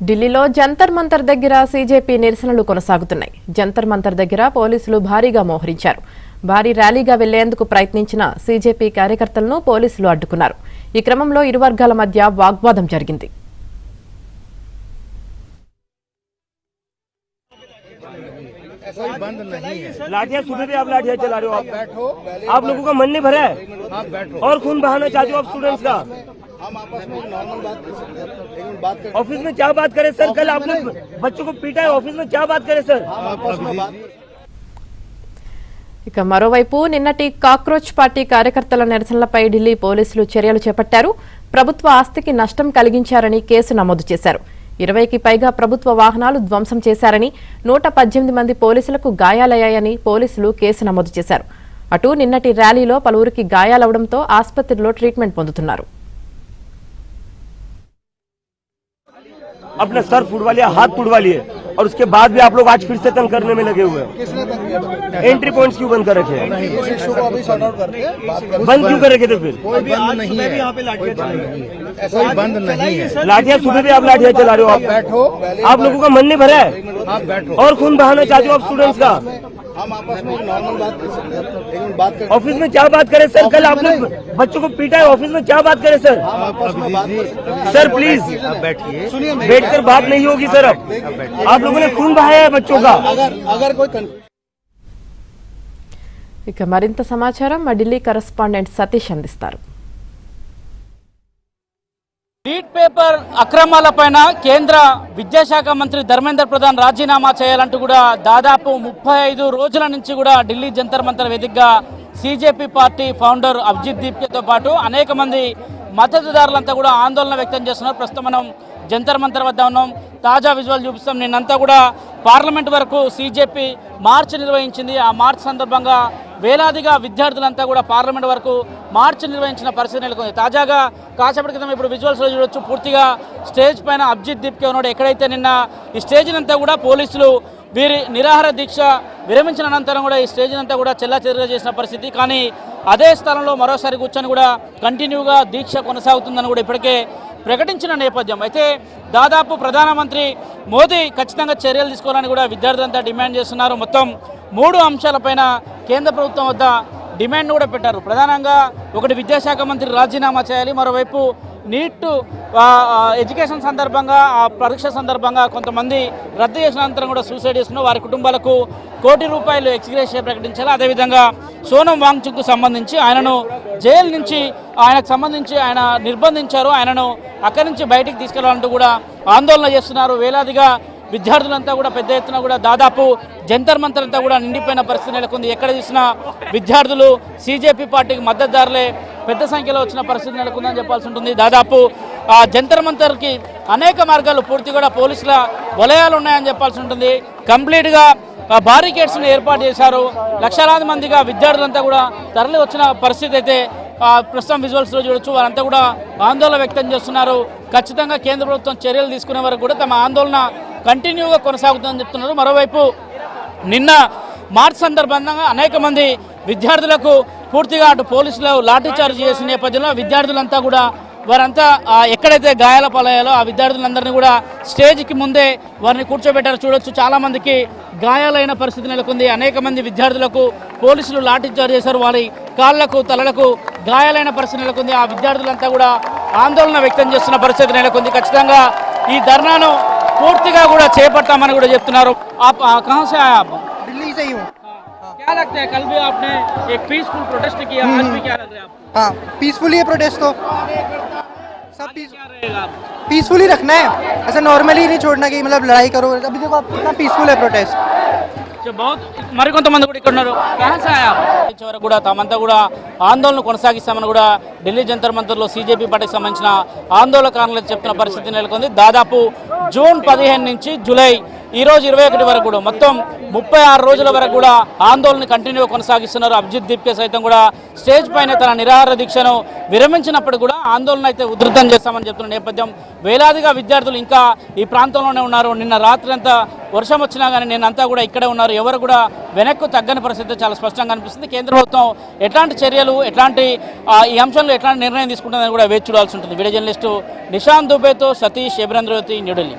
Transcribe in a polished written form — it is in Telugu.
ఢిల్లీలో జంతర్ మంతర్ దగ్గర సీజేపీ నిరసనలు కొనసాగుతున్నాయి. జంతర్ మంతర్ దగ్గర పోలీసులు భారీగా మోహరించారు. భారీ ర్యాలీగా వెళ్లేందుకు ప్రయత్నించిన సీజేపీ కార్యకర్తలను పోలీసులు అడ్డుకున్నారు. ఈ క్రమంలో ఇరు వర్గాల మధ్య వాగ్వాదం జరిగింది. लाठियां सुबह भी आप लाठियां चला रहे हो, आप लोगों का मन नहीं भरा है और खून बहाना चाहते हो आप स्टूडेंट्स का। हम आपस में नॉर्मल बात कर सकते हैं, बात कर ऑफिस में क्या बात करें सर? कल आपने बच्चों को पीटा है, ऑफिस में क्या बात करें सर? हम आपस में बात ఇక మరోవైపు నిన్నటి కాక్రోచ్ పార్టీ కార్యకర్తల నిరసనలపై ఢిల్లీ పోలీసులు చర్యలు చేపట్టారు. ప్రభుత్వ ఆస్తికి నష్టం కలిగించారని కేసు నమోదు చేశారు. 20కి పైగా ప్రభుత్వ వాహనాలు ధ్వంసం చేశారని, 118 మంది పోలీసులకు గాయాలయ్యాయని పోలీసులు కేసు నమోదు చేశారు. అటు నిన్నటి ర్యాలీలో పలువురికి గాయాలవడంతో ఆసుపత్రిలో ట్రీట్మెంట్ పొందుతున్నారు. अपना सर फुड़वा लिया, हाथ फुड़वा लिए और उसके बाद भी आप लोग आज फिर से तंग करने में लगे हुए हैं। किसने तंग किया? एंट्री पॉइंट्स क्यों बंद कर रखे हैं? इस इशू को अभी सॉर्ट आउट करके बात करें। बंद क्यों कर रखे थे फिर? कोई बंद नहीं है, ऐसा कोई बंद नहीं है। लाठियां सुबह भी आप लाठियां चला रहे हो, बैठो, आप लोगों का मन नहीं भरा है आप बैठो और खून बहाना चाहते हो आप स्टूडेंट्स का। हम आपस में नॉर्मल बात कर सकते हैं, बात कर ऑफिस में क्या बात करें सर? कल आपने बच्चों को पीटा है, ऑफिस में क्या बात करें सर? हम आपस में बात कर सकते हैं। सर प्लीज बैठिए, सुनिए, बैठकर बात नहीं होगी सर। अब आप लोगों ने खून बहाया है बच्चों का। अगर कोई ఇక మరింత సమాచారం మా ఢిల్లీ కరెస్పాండెంట్ సతీష్ అందిస్తారు. నీట్ పేపర్ అక్రమాలపైన కేంద్ర విద్యాశాఖ మంత్రి ధర్మేంద్ర ప్రధాన్ రాజీనామా చేయాలంటూ కూడా దాదాపు 35 రోజుల నుంచి కూడా ఢిల్లీ జంతర్ మంతర్ వేదికగా సీజేపీ పార్టీ ఫౌండర్ అభిజిత్ దీప్కేతో పాటు అనేక మంది మద్దతుదారులంతా కూడా ఆందోళన వ్యక్తం చేస్తున్నారు. ప్రస్తుతం మనం జంతర్ మంతర్ వద్ద ఉన్నాం. తాజా విజువల్ చూపిస్తాం. నిన్నంతా కూడా పార్లమెంట్ వరకు సీజేపీ మార్చ్ నిర్వహించింది. ఆ మార్చ్ సందర్భంగా వేలాదిగా విద్యార్థులంతా కూడా పార్లమెంట్ వరకు మార్చ్ నిర్వహించిన పరిస్థితి నెలకొంది. తాజాగా కాసేపటి క్రితం ఇప్పుడు విజువల్స్లో చూడొచ్చు, పూర్తిగా స్టేజ్ పైన అభిజిత్ దీప్కే ఉన్నాడు. ఎక్కడైతే నిన్న ఈ స్టేజ్నంతా కూడా పోలీసులు వీరి నిరాహార దీక్ష విరమించిన అనంతరం కూడా ఈ స్టేజ్ అంతా కూడా చెల్లాచెదురుగా చేసిన పరిస్థితి. కానీ అదే స్థలంలో మరోసారి కూర్చొని కూడా కంటిన్యూగా దీక్ష కొనసాగుతుందని కూడా ఇప్పటికే ప్రకటించిన నేపథ్యం. అయితే దాదాపు ప్రధానమంత్రి మోదీ ఖచ్చితంగా చర్యలు తీసుకోవాలని కూడా విద్యార్థులంతా డిమాండ్ చేస్తున్నారు. మొత్తం 3 అంశాలపైన కేంద్ర ప్రభుత్వం వద్ద డిమాండ్ కూడా పెట్టారు. ప్రధానంగా ఒకటి, విద్యాశాఖ మంత్రి రాజీనామా చేయాలి. మరోవైపు నీట్ ఎడ్యుకేషన్ సందర్భంగా ఆ పరీక్ష సందర్భంగా కొంతమంది రద్దు చేసిన అనంతరం కూడా సూసైడ్ చేసుకున్న వారి కుటుంబాలకు ₹1 కోటి ఎక్స్గ్రేషియా ప్రకటించాలి. అదేవిధంగా సోనం వాంగ్చుక్కు సంబంధించి ఆయనను జైలు నుంచి ఆయనకు సంబంధించి ఆయన నిర్బంధించారు, ఆయనను అక్కడి నుంచి బయటికి తీసుకెళ్లాలంటూ కూడా ఆందోళన చేస్తున్నారు. వేలాదిగా విద్యార్థులంతా కూడా పెద్ద ఎత్తున కూడా దాదాపు జంతర్ మంతర్ అంతా కూడా నిండిపోయిన పరిస్థితి నెలకొంది. ఎక్కడ చూసినా విద్యార్థులు సీజేపీ పార్టీకి మద్దతుదారులే పెద్ద సంఖ్యలో వచ్చిన పరిస్థితి నెలకొందని చెప్పాల్సి ఉంటుంది. దాదాపు జంతర్ మంతర్కి అనేక మార్గాలు పూర్తి కూడా పోలీసుల వలయాలు ఉన్నాయని చెప్పాల్సి ఉంటుంది. కంప్లీట్గా బారికేడ్స్ను ఏర్పాటు చేశారు. లక్షలాది మందిగా విద్యార్థులంతా కూడా తరలి వచ్చిన పరిస్థితి అయితే ప్రస్తుతం విజువల్స్లో చూడొచ్చు. వారంతా కూడా ఆందోళన వ్యక్తం చేస్తున్నారు. ఖచ్చితంగా కేంద్ర ప్రభుత్వం చర్యలు తీసుకునే వరకు కూడా తమ ఆందోళన కంటిన్యూగా కొనసాగుతుందని చెప్తున్నారు. మరోవైపు నిన్న మార్చ్ సందర్భంగా అనేక మంది విద్యార్థులకు పూర్తిగా అటు పోలీసులు లాఠీచార్జ్ చేసిన నేపథ్యంలో విద్యార్థులంతా కూడా వారంతా ఎక్కడైతే గాయాల పాలయ్యాలో ఆ విద్యార్థులందరినీ కూడా స్టేజ్కి ముందే వారిని కూర్చోబెట్టారు. చూడొచ్చు, చాలామందికి గాయాలైన పరిస్థితి నెలకొంది. అనేక మంది విద్యార్థులకు పోలీసులు లాఠీచార్జ్ చేశారు. వారి కాళ్లకు తలలకు గాయాలైన పరిస్థితి నెలకొంది. ఆ విద్యార్థులంతా కూడా ఆందోళన వ్యక్తం చేస్తున్న పరిస్థితి నెలకొంది. ఖచ్చితంగా ఈ ధర్నాను పూర్తిగా కూడా చేపట్టామని కూడా చెప్తున్నారు. कहाँ से आए आप? दिल्ली से ही हूँ। क्या लगता है, कल भी आपने एक पीसफुल प्रोटेस्ट किया, आज भी क्या लग रहा है आपको? हाँ, पीसफुली है प्रोटेस्ट तो सब क्या रहेगा? पीसफुली रखना है, ऐसा नॉर्मली नहीं छोड़ना कि मतलब लड़ाई करो। अभी देखो आप कितना पीसफुल है प्रोटेस्ट। మరికొంతమంది కూడా ఇక్కడ ఉన్నారు. చివరకు కూడా తామంతా కూడా ఆందోళన కొనసాగిస్తామని కూడా ఢిల్లీ జంతర్ మంతర్లో సీజేపీ పార్టీకి సంబంధించిన ఆందోళనకారులు చెప్తున్న పరిస్థితి నెలకొంది. దాదాపు జూన్ 15 నుంచి జూలై ఈరోజు 21 వరకు కూడా మొత్తం 36 రోజుల వరకు కూడా ఆందోళన కంటిన్యూ కొనసాగిస్తున్నారు. అభిజిత్ దీప్కే సైతం కూడా స్టేజ్ పైన తన నిరాహార దీక్షను విరమించినప్పుడు కూడా ఆందోళన అయితే ఉధృతం చేస్తామని చెప్తున్న నేపథ్యం. వేలాదిగా విద్యార్థులు ఇంకా ఈ ప్రాంతంలోనే ఉన్నారు. నిన్న రాత్రి అంతా వర్షం వచ్చినా కానీ నిన్నంతా కూడా ఇక్కడే ఉన్నారు. ఎవరు కూడా వెనక్కు తగ్గని పరిస్థితి చాలా స్పష్టంగా కనిపిస్తుంది. కేంద్ర ప్రభుత్వం ఎట్లాంటి చర్యలు, ఎట్లాంటి ఈ అంశంలో ఎట్లాంటి నిర్ణయం తీసుకుంటుందని కూడా వేచి చూడాల్సి ఉంటుంది. వీడియో జర్నలిస్టు నిశాంత్ దుబేతో సతీష్, ఎబిరేంద్రవతి, న్యూఢిల్లీ.